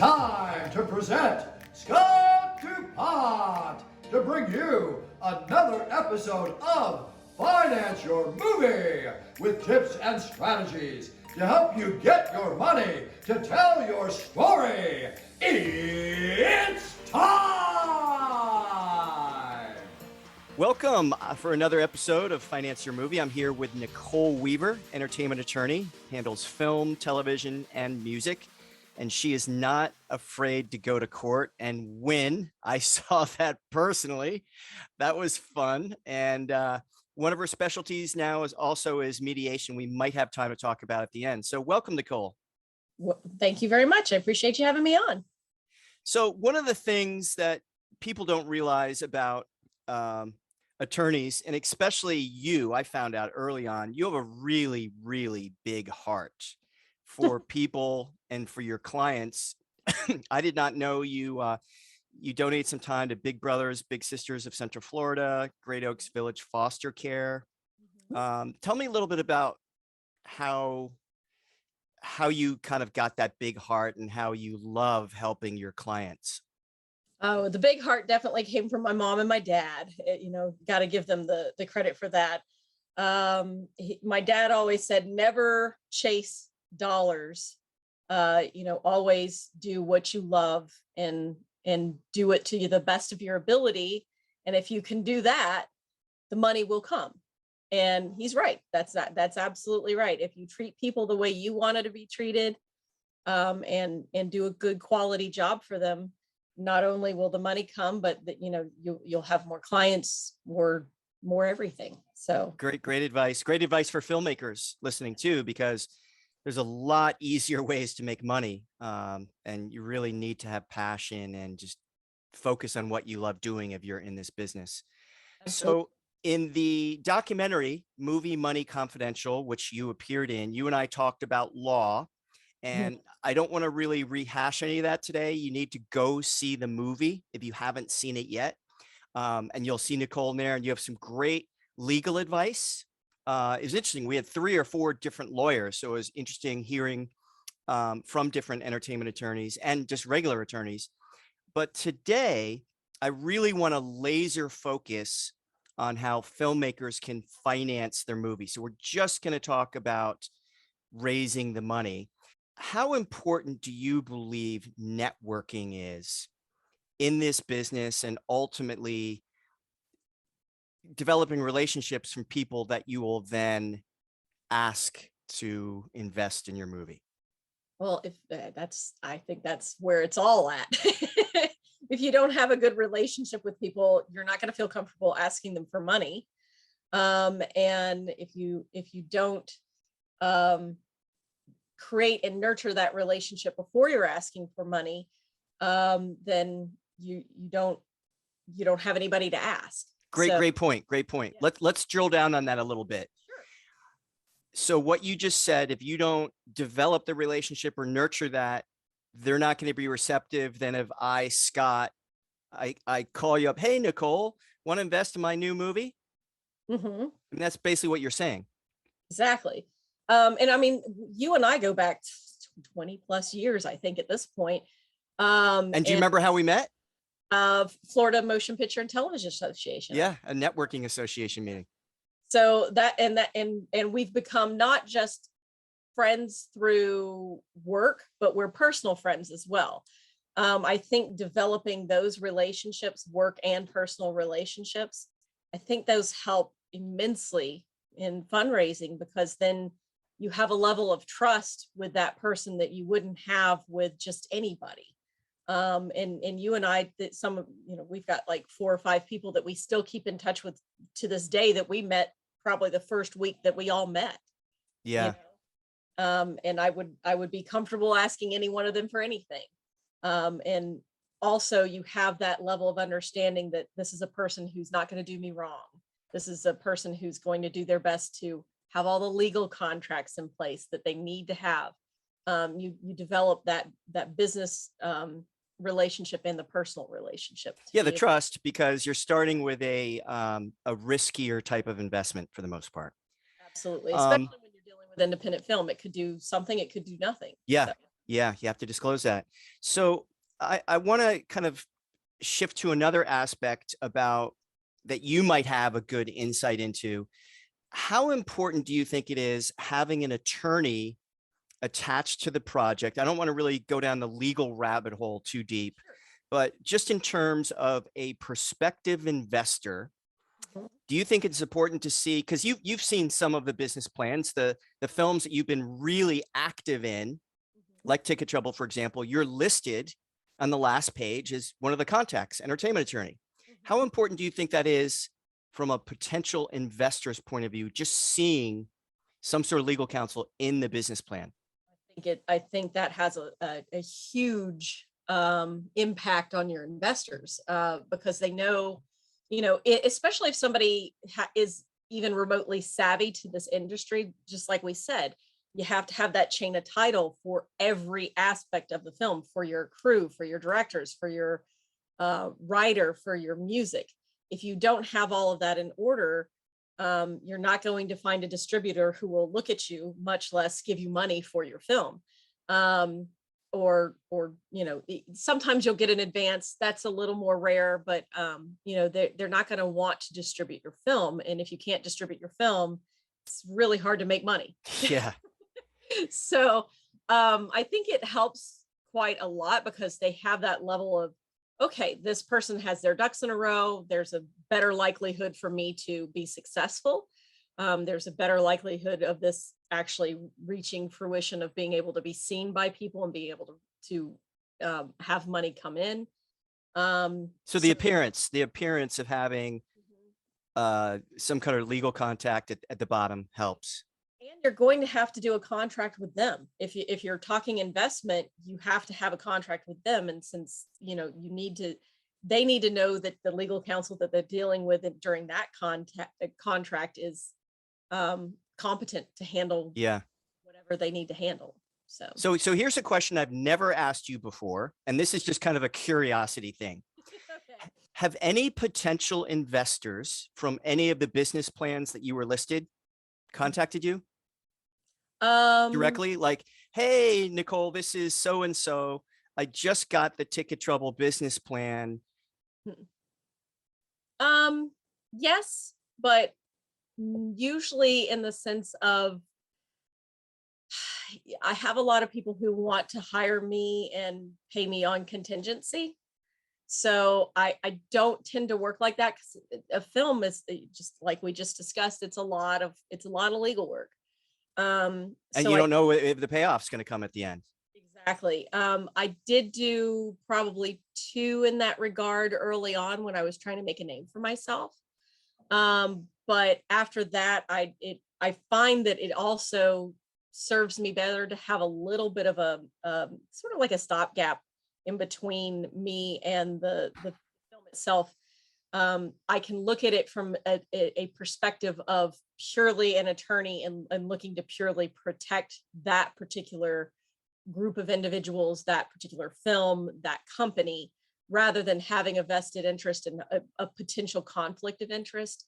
time to present Scott DuPont to bring you another episode of Finance Your Movie with tips and strategies to help you get your money to tell your story. It's time! Welcome for another episode of Finance Your Movie. I'm here with Nicole Weaver, entertainment attorney, handles film, television, and music. And she is not afraid to go to court and win. I saw that personally. That was fun. And one of her specialties now is mediation. We might have time to talk about at the end. So welcome, Nicole. Well, thank you very much. I appreciate you having me on. So one of the things that people don't realize about attorneys, and especially you, I found out early on, you have a really, really big heart for people and for your clients. I did not know you donate some time to Big Brothers, Big Sisters of Central Florida, Great Oaks Village Foster Care. Tell me a little bit about how you kind of got that big heart and how you love helping your clients. Oh, the big heart definitely came from my mom and my dad. Got to give them the credit for that. My dad always said, never chase dollars. Always do what you love and do it to the best of your ability. And if you can do that, the money will come. And he's right. That's absolutely right. If you treat people the way you wanted to be treated, and do a good quality job for them, not only will the money come, but that you'll have more clients, more everything. So great advice. Great advice for filmmakers listening too, because there's a lot easier ways to make money. And you really need to have passion and just focus on what you love doing if you're in this business. Absolutely. So in the documentary Movie Money Confidential, which you appeared in, you and I talked about law. And I don't want to really rehash any of that today. You need to go see the movie if you haven't seen it yet. And you'll see Nicole in there, and you have some great legal advice. It was interesting. We had 3 or 4 different lawyers. So it was interesting hearing from different entertainment attorneys and just regular attorneys. But today, I really want to laser focus on how filmmakers can finance their movie. So we're just going to talk about raising the money. How important do you believe networking is in this business and ultimately developing relationships from people that you will then ask to invest in your movie? Well, I think that's where it's all at. If you don't have a good relationship with people, you're not going to feel comfortable asking them for money. And if you don't create and nurture that relationship before you're asking for money, then you don't have anybody to ask. Great point. Yeah. Let's drill down on that a little bit. Sure. So what you just said, if you don't develop the relationship or nurture that, they're not going to be receptive. Then if Scott, I call you up, hey, Nicole, want to invest in my new movie? Mm-hmm. And that's basically what you're saying. Exactly. And I mean, you and I go back 20 plus years, I think, at this point. And do you remember how we met? Florida Motion Picture and Television Association. Yeah, a networking association meeting. So and we've become not just friends through work, but we're personal friends as well. I think developing those relationships, work and personal relationships, I think those help immensely in fundraising, because then you have a level of trust with that person that you wouldn't have with just anybody. And you and I, we've got like 4 or 5 people that we still keep in touch with to this day that we met probably the first week that we all met. Yeah. And I would be comfortable asking any one of them for anything. And also you have that level of understanding that this is a person who's not going to do me wrong. This is a person who's going to do their best to have all the legal contracts in place that they need to have. You develop that business relationship and the personal relationship. Yeah, the trust, because you're starting with a riskier type of investment for the most part. Absolutely, especially when you're dealing with independent film. It could do something, it could do nothing. Yeah, so. Yeah, you have to disclose that. So I want to kind of shift to another aspect about that you might have a good insight into. How important do you think it is having an attorney attached to the project? I don't want to really go down the legal rabbit hole too deep, but just in terms of a prospective investor, Mhm. do you think it's important to see, because you've seen some of the business plans, the films that you've been really active in, like Ticket Trouble, for example, you're listed on the last page as one of the contacts, entertainment attorney. How important do you think that is from a potential investor's point of view, just seeing some sort of legal counsel in the business plan? I think that has a huge impact on your investors because they know, especially if somebody is even remotely savvy to this industry, just like we said, you have to have that chain of title for every aspect of the film, for your crew, for your directors, for your writer, for your music. If you don't have all of that in order, you're not going to find a distributor who will look at you, much less give you money for your film. Or sometimes you'll get an advance. That's a little more rare, but they're not going to want to distribute your film. And if you can't distribute your film, it's really hard to make money. Yeah. So I think it helps quite a lot because they have that level of, okay, this person has their ducks in a row. There's a better likelihood for me to be successful. There's a better likelihood of this actually reaching fruition, of being able to be seen by people and being able to have money come in. So the appearance of having some kind of legal contact at the bottom helps. And you're going to have to do a contract with them. If you're talking investment, you have to have a contract with them. And since, they need to know that the legal counsel that they're dealing with during that contract is competent to handle whatever they need to handle. So here's a question I've never asked you before, and this is just kind of a curiosity thing. Okay. Have any potential investors from any of the business plans that you were listed contacted you directly? Like, hey, Nicole, this is so-and-so. I just got the Ticket Trouble business plan. Yes, but usually in the sense of, I have a lot of people who want to hire me and pay me on contingency. So I don't tend to work like that, because a film is just like we just discussed. It's a lot of legal work. And you don't know if the payoff's going to come at the end. Exactly. I did do probably 2 in that regard early on when I was trying to make a name for myself. But after that, I find that it also serves me better to have a little bit of a sort of like a stopgap in between me and the film itself. I can look at it from a perspective of purely an attorney and looking to purely protect that particular group of individuals, that particular film, that company, rather than having a vested interest in a potential conflict of interest.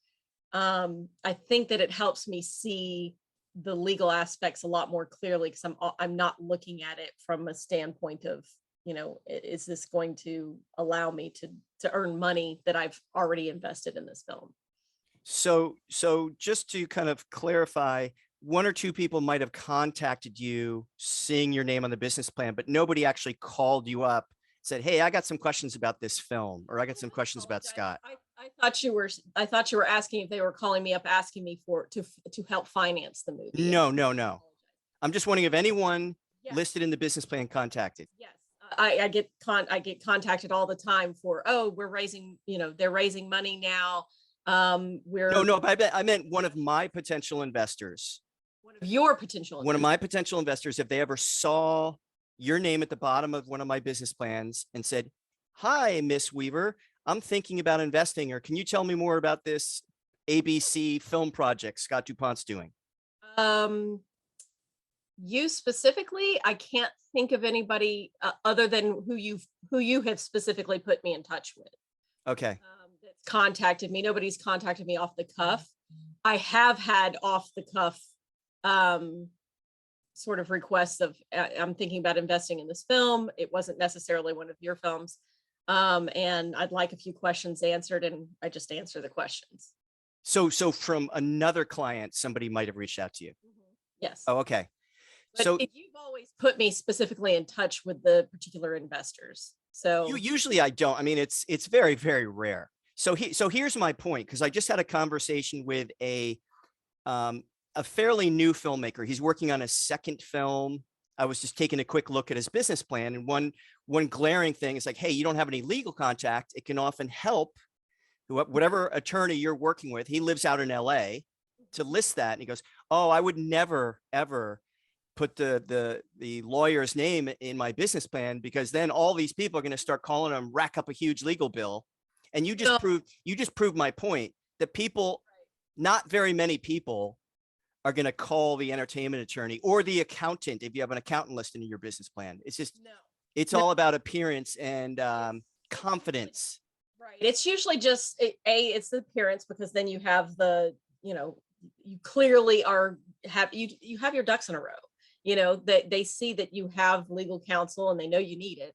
I think that it helps me see the legal aspects a lot more clearly, because I'm not looking at it from a standpoint of, is this going to allow me to earn money that I've already invested in this film? So just to kind of clarify, 1 or 2 people might have contacted you, seeing your name on the business plan, but nobody actually called you up, said, hey, I got some questions about this film, or I got some questions about Scott. I thought you were asking if they were calling me up, asking me to help finance the movie. No. I'm just wondering if anyone Yes. listed in the business plan contacted. Yes. I get contacted all the time for, we're raising, they're raising money now. No, but I meant one of my potential investors. One of your potential investors. One of my potential investors, if they ever saw your name at the bottom of one of my business plans and said, hi, Miss Weaver, I'm thinking about investing, or can you tell me more about this ABC film project Scott DuPont's doing? You specifically, I can't think of anybody other than who you have specifically put me in touch with. Okay. That's contacted me. Nobody's contacted me off the cuff. I have had off the cuff sort of requests of, I'm thinking about investing in this film. It wasn't necessarily one of your films. And I'd like a few questions answered, and I just answer the questions. So from another client, somebody might have reached out to you. Yes. Oh, okay. But So you've always put me specifically in touch with the particular investors. So usually I don't. I mean, it's very, very rare. So here's my point, because I just had a conversation with a fairly new filmmaker. He's working on a second film. I was just taking a quick look at his business plan, and one glaring thing is like, hey, you don't have any legal contact. It can often help whatever attorney you're working with. He lives out in LA, to list that. And he goes, oh, I would never, ever put the lawyer's name in my business plan, because then all these people are going to start calling him, rack up a huge legal bill. And you just proved my point that people, not very many people, are going to call the entertainment attorney or the accountant if you have an accountant listed in your business plan. It's just, it's all about appearance and confidence. Right. It's usually just it's the appearance, because then you have you clearly you have your ducks in a row. They see that you have legal counsel and they know you need it.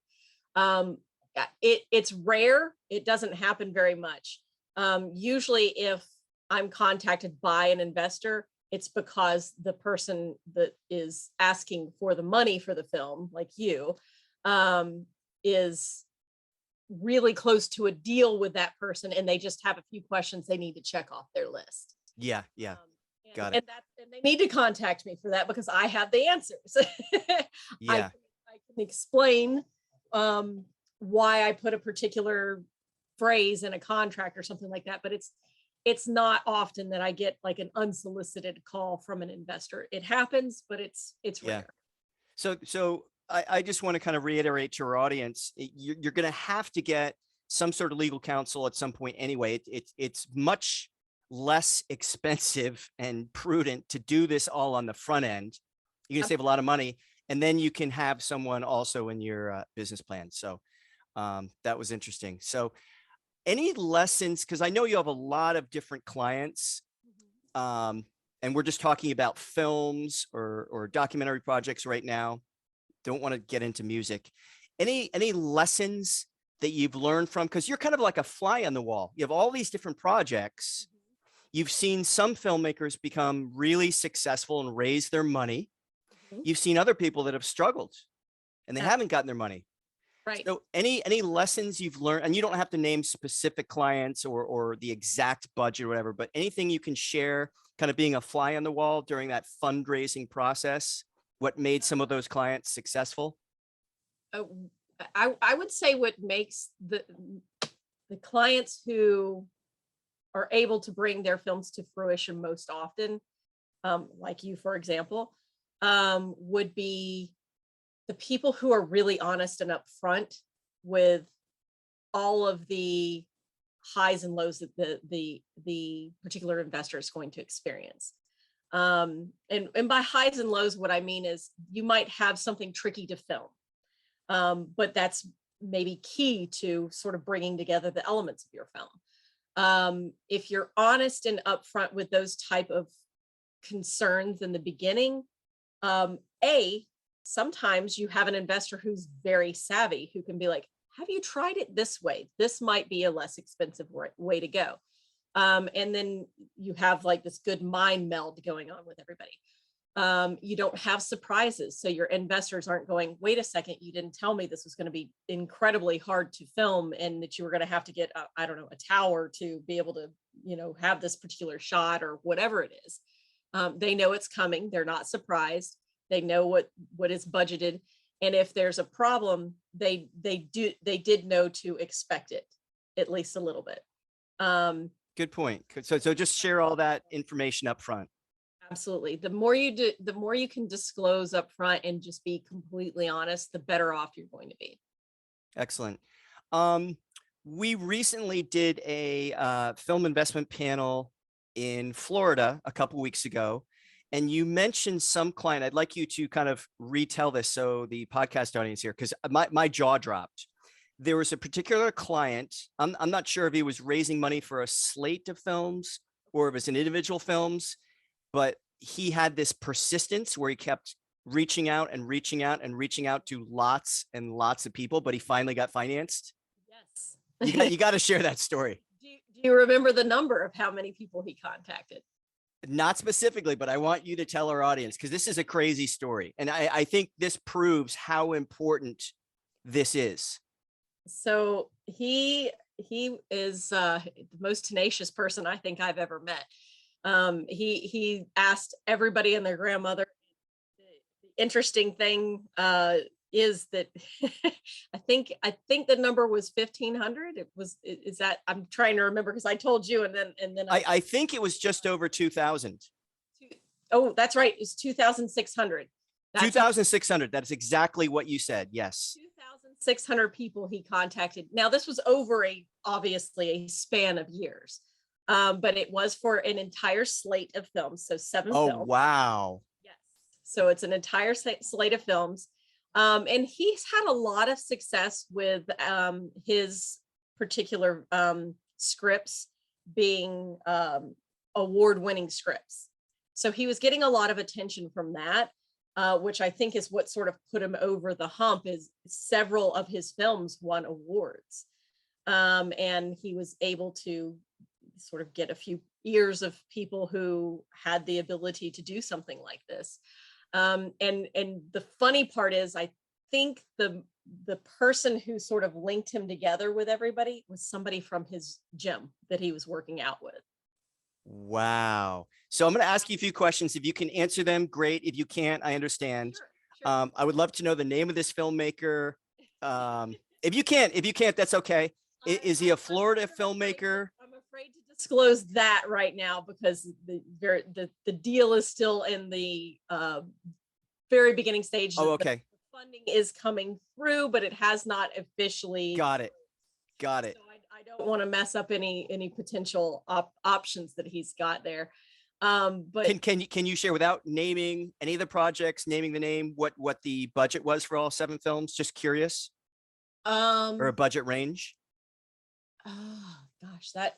It's rare. It doesn't happen very much. Usually if I'm contacted by an investor, it's because the person that is asking for the money for the film, like you, is really close to a deal with that person, and they just have a few questions they need to check off their list. Yeah. Got it. And they need to contact me for that, because I have the answers. Yeah. I can explain why I put a particular phrase in a contract or something like that, but it's not often that I get like an unsolicited call from an investor. It happens, but it's rare. So I just want to kind of reiterate to our audience, you're going to have to get some sort of legal counsel at some point anyway. It's much less expensive and prudent to do this all on the front end. You're going to save a lot of money, and then you can have someone also in your business plan. So that was interesting. So any lessons, because I know you have a lot of different clients, and we're just talking about films or documentary projects right now. Don't want to get into music. Any lessons that you've learned from, because you're kind of like a fly on the wall. You have all these different projects. You've seen some filmmakers become really successful and raise their money. You've seen other people that have struggled and they haven't gotten their money. Right. So any lessons you've learned, and you don't have to name specific clients or the exact budget or whatever, but anything you can share, kind of being a fly on the wall during that fundraising process, what made some of those clients successful? I would say what makes the clients who are able to bring their films to fruition most often, like you, for example, would be the people who are really honest and upfront with all of the highs and lows that the particular investor is going to experience. And by highs and lows, what I mean is you might have something tricky to film, but that's maybe key to sort of bringing together the elements of your film. If you're honest and upfront with those type of concerns in the beginning, sometimes you have an investor who's very savvy, who can be like, have you tried it this way? This might be a less expensive way to go. And then you have like this good mind meld going on with everybody. You don't have surprises. So your investors aren't going, wait a second, you didn't tell me this was going to be incredibly hard to film and that you were going to have to get, a tower to be able to, have this particular shot or whatever it is. They know it's coming. They're not surprised. They know what is budgeted. And if there's a problem, they did know to expect it, at least a little bit. Good point. So just share all that information up front. Absolutely. The more you do, the more you can disclose up front and just be completely honest, the better off you're going to be. Excellent. We recently did a film investment panel in Florida a couple weeks ago, and you mentioned some client. I'd like you to kind of retell this so the podcast audience here, because my jaw dropped. There was a particular client. I'm not sure if he was raising money for a slate of films or if it's an individual films, but he had this persistence where he kept reaching out and reaching out and reaching out to lots and lots of people, but he finally got financed? Yes. You got to share that story. Do you remember the number of how many people he contacted? Not specifically, but I want you to tell our audience, because this is a crazy story. And I think this proves how important this is. So he is the most tenacious person I think I've ever met. He asked everybody and their grandmother. The interesting thing is that I think the number was 1,500. Is that, I'm trying to remember because I told you and then I think it was just over 2,000. Oh, that's right. It's 2,600. 2,600. That's exactly what you said. Yes. 2,600 people he contacted. Now this was over obviously a span of years, but it was for an entire slate of films. So 7 Oh, films. wow. Yes. So it's an entire slate of films. And he's had a lot of success with his particular scripts being award-winning scripts. So he was getting a lot of attention from that, which I think is what sort of put him over the hump. Is several of his films won awards. And he was able to sort of get a few ears of people who had the ability to do something like this. And the funny part is, I think the person who sort of linked him together with everybody was somebody from his gym that he was working out with. Wow. So I'm going to ask you a few questions. If you can answer them, great. If you can't, I understand. Sure. I would love to know the name of this filmmaker. If you can't, that's okay. Is he a Florida filmmaker? I'm afraid to disclose that right now because the deal is still in the very beginning stage. Oh, okay. The funding is coming through, but it has not officially. Got it. So I don't want to mess up any potential options that he's got there. But can you share, without naming any of the projects, naming the name, what the budget was for all 7 films? Just curious. Or a budget range? Oh gosh, that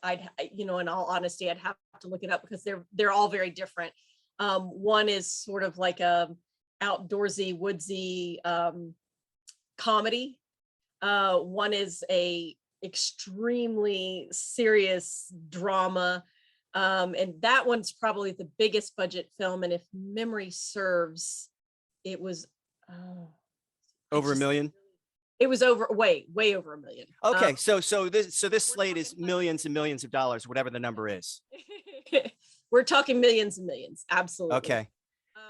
in all honesty, I'd have to look it up because they're all very different. One is sort of like a outdoorsy, woodsy comedy. One is a extremely serious drama. And that one's probably the biggest budget film. And if memory serves, it was over $1 million. It was way over $1 million. Okay, so this slate is millions and millions of dollars, whatever the number is. We're talking millions and millions. Absolutely. Okay.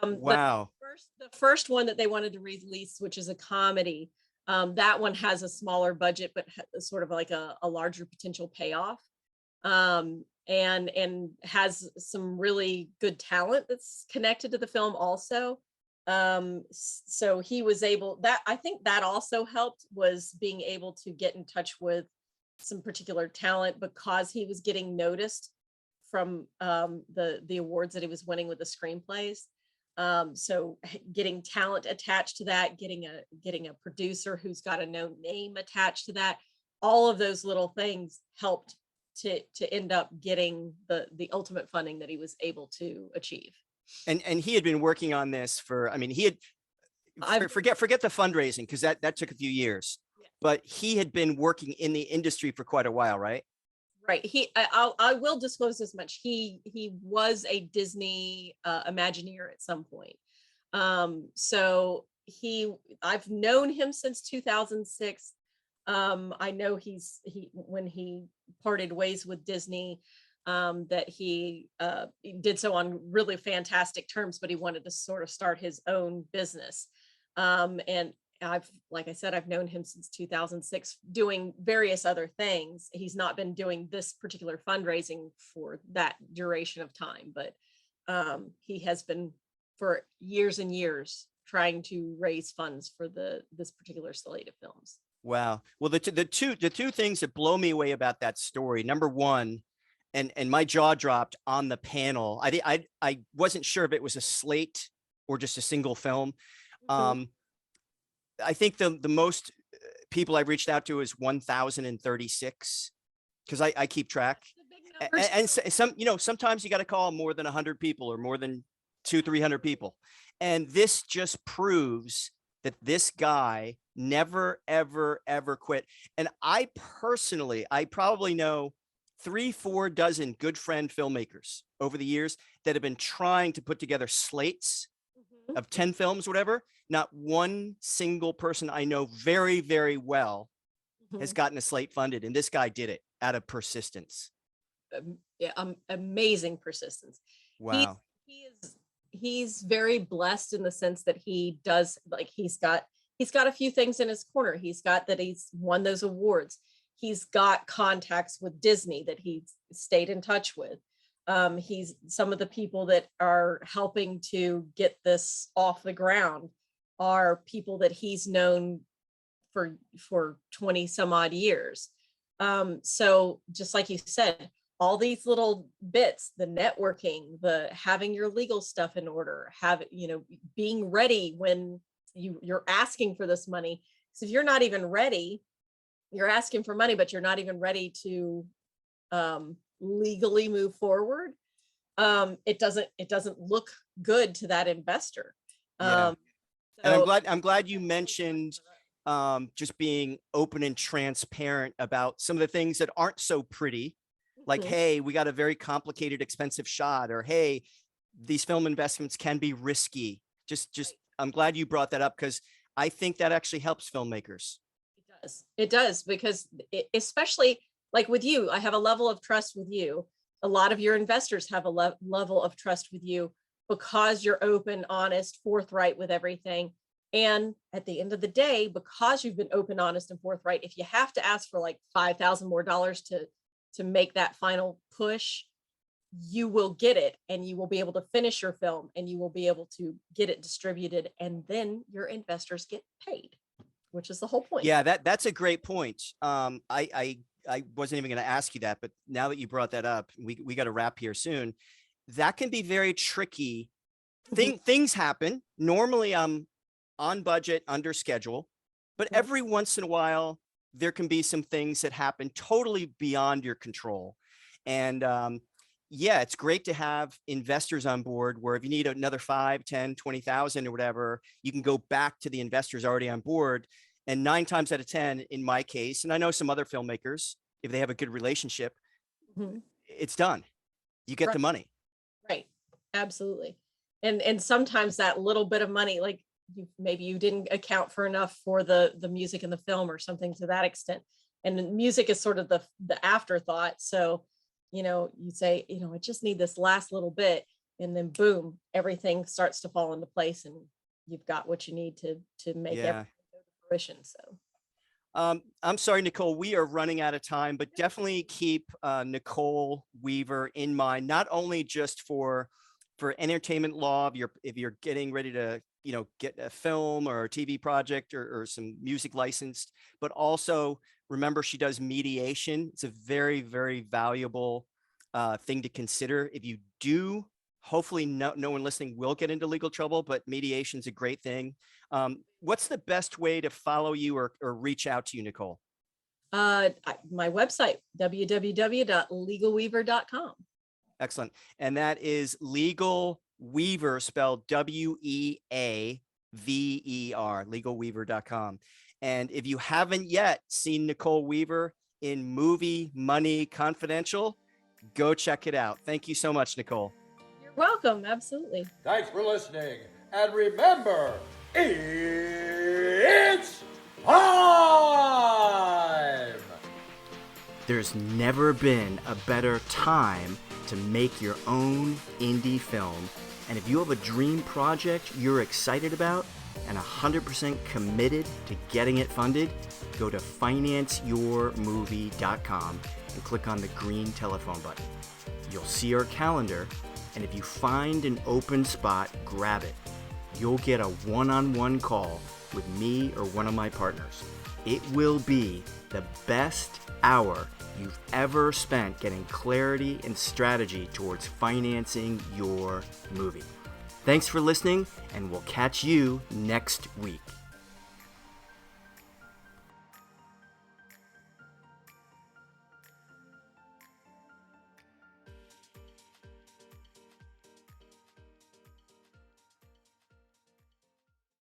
Wow. The first one that they wanted to release, which is a comedy, that one has a smaller budget, but sort of like a larger potential payoff. And has some really good talent that's connected to the film also. So he was able, I think that also helped, was being able to get in touch with some particular talent because he was getting noticed from the awards that he was winning with the screenplays. So getting talent attached to that, getting a producer who's got a known name attached to that, all of those little things helped to end up getting the ultimate funding that he was able to achieve. And he had been working on this for, I mean, he had, forget the fundraising, because that took a few years, but he had been working in the industry for quite a while, right? Right. I will disclose this much. He was a Disney Imagineer at some point. So I've known him since 2006. I know when he parted ways with Disney, that he did so on really fantastic terms, but he wanted to sort of start his own business. And like I said, I've known him since 2006 doing various other things. He's not been doing this particular fundraising for that duration of time, but he has been for years and years trying to raise funds for this particular slate of films. Wow. Well, the two things that blow me away about that story, number one, and my jaw dropped on the panel. I wasn't sure if it was a slate or just a single film. Mm-hmm. I think the most people I've reached out to is 1,036, because I keep track. And some, sometimes you got to call more than 100 people or more than 200-300 people. And this just proves that this guy never, ever, ever quit. And I probably know 3-4 dozen good friend filmmakers over the years that have been trying to put together slates of 10 films, whatever. Not one single person I know very, very well has gotten a slate funded. And this guy did it out of persistence. Amazing persistence. Wow. He's very blessed in the sense that he does, like, he's got a few things in his corner. He's won those awards. He's got contacts with Disney that he's stayed in touch with. He's some of the people that are helping to get this off the ground are people that he's known for 20 some odd years. So just like you said, all these little bits, the networking, the having your legal stuff in order, being ready when you're asking for this money. So if you're not even ready, you're asking for money, but you're not even ready to legally move forward. It doesn't look good to that investor. Yeah. And I'm glad you mentioned just being open and transparent about some of the things that aren't so pretty. Like, hey, we got a very complicated, expensive shot, or hey, these film investments can be risky. Just I'm glad you brought that up, because I think that actually helps filmmakers. It does, because especially like with you, I have a level of trust with you. A lot of your investors have a level of trust with you because you're open, honest, forthright with everything. And at the end of the day, because you've been open, honest, and forthright, if you have to ask for like $5,000 more to make that final push, you will get it, and you will be able to finish your film, and you will be able to get it distributed, and then your investors get paid, which is the whole point. Yeah, that's a great point. I wasn't even going to ask you that, but now that you brought that up, we got to wrap here soon. That can be very tricky. Things happen. Normally I'm on budget, under schedule, but every once in a while there can be some things that happen totally beyond your control. And yeah, it's great to have investors on board where if you need another 5, 10, 20,000 or whatever, you can go back to the investors already on board. And 9 times out of 10, in my case, and I know some other filmmakers, if they have a good relationship, it's done. You get the money. Right. Absolutely. And sometimes that little bit of money, like maybe you didn't account for enough for the music in the film or something to that extent. And music is sort of the afterthought. So, you say, I just need this last little bit, and then boom, everything starts to fall into place, and you've got what you need to make everything go to fruition. So I'm sorry, Nicole, we are running out of time, but definitely keep Nicole Weaver in mind, not only just for entertainment law, if you're getting ready to, get a film or a TV project or some music licensed, but also remember she does mediation. It's a very, very valuable thing to consider. If you do, hopefully no one listening will get into legal trouble, but mediation is a great thing. What's the best way to follow you or reach out to you, Nicole? My website, www.legalweaver.com. Excellent. And that is Legal Weaver, spelled WEAVER, legalweaver.com. And if you haven't yet seen Nicole Weaver in Movie Money Confidential, go check it out. Thank you so much, Nicole. You're welcome. Absolutely. Thanks for listening. And remember, it's time! There's never been a better time to make your own indie film. And if you have a dream project you're excited about and 100% committed to getting it funded, go to financeyourmovie.com and click on the green telephone button. You'll see our calendar, and if you find an open spot, grab it. You'll get a one-on-one call with me or one of my partners. It will be the best hour you've ever spent getting clarity and strategy towards financing your movie. Thanks for listening, and we'll catch you next week.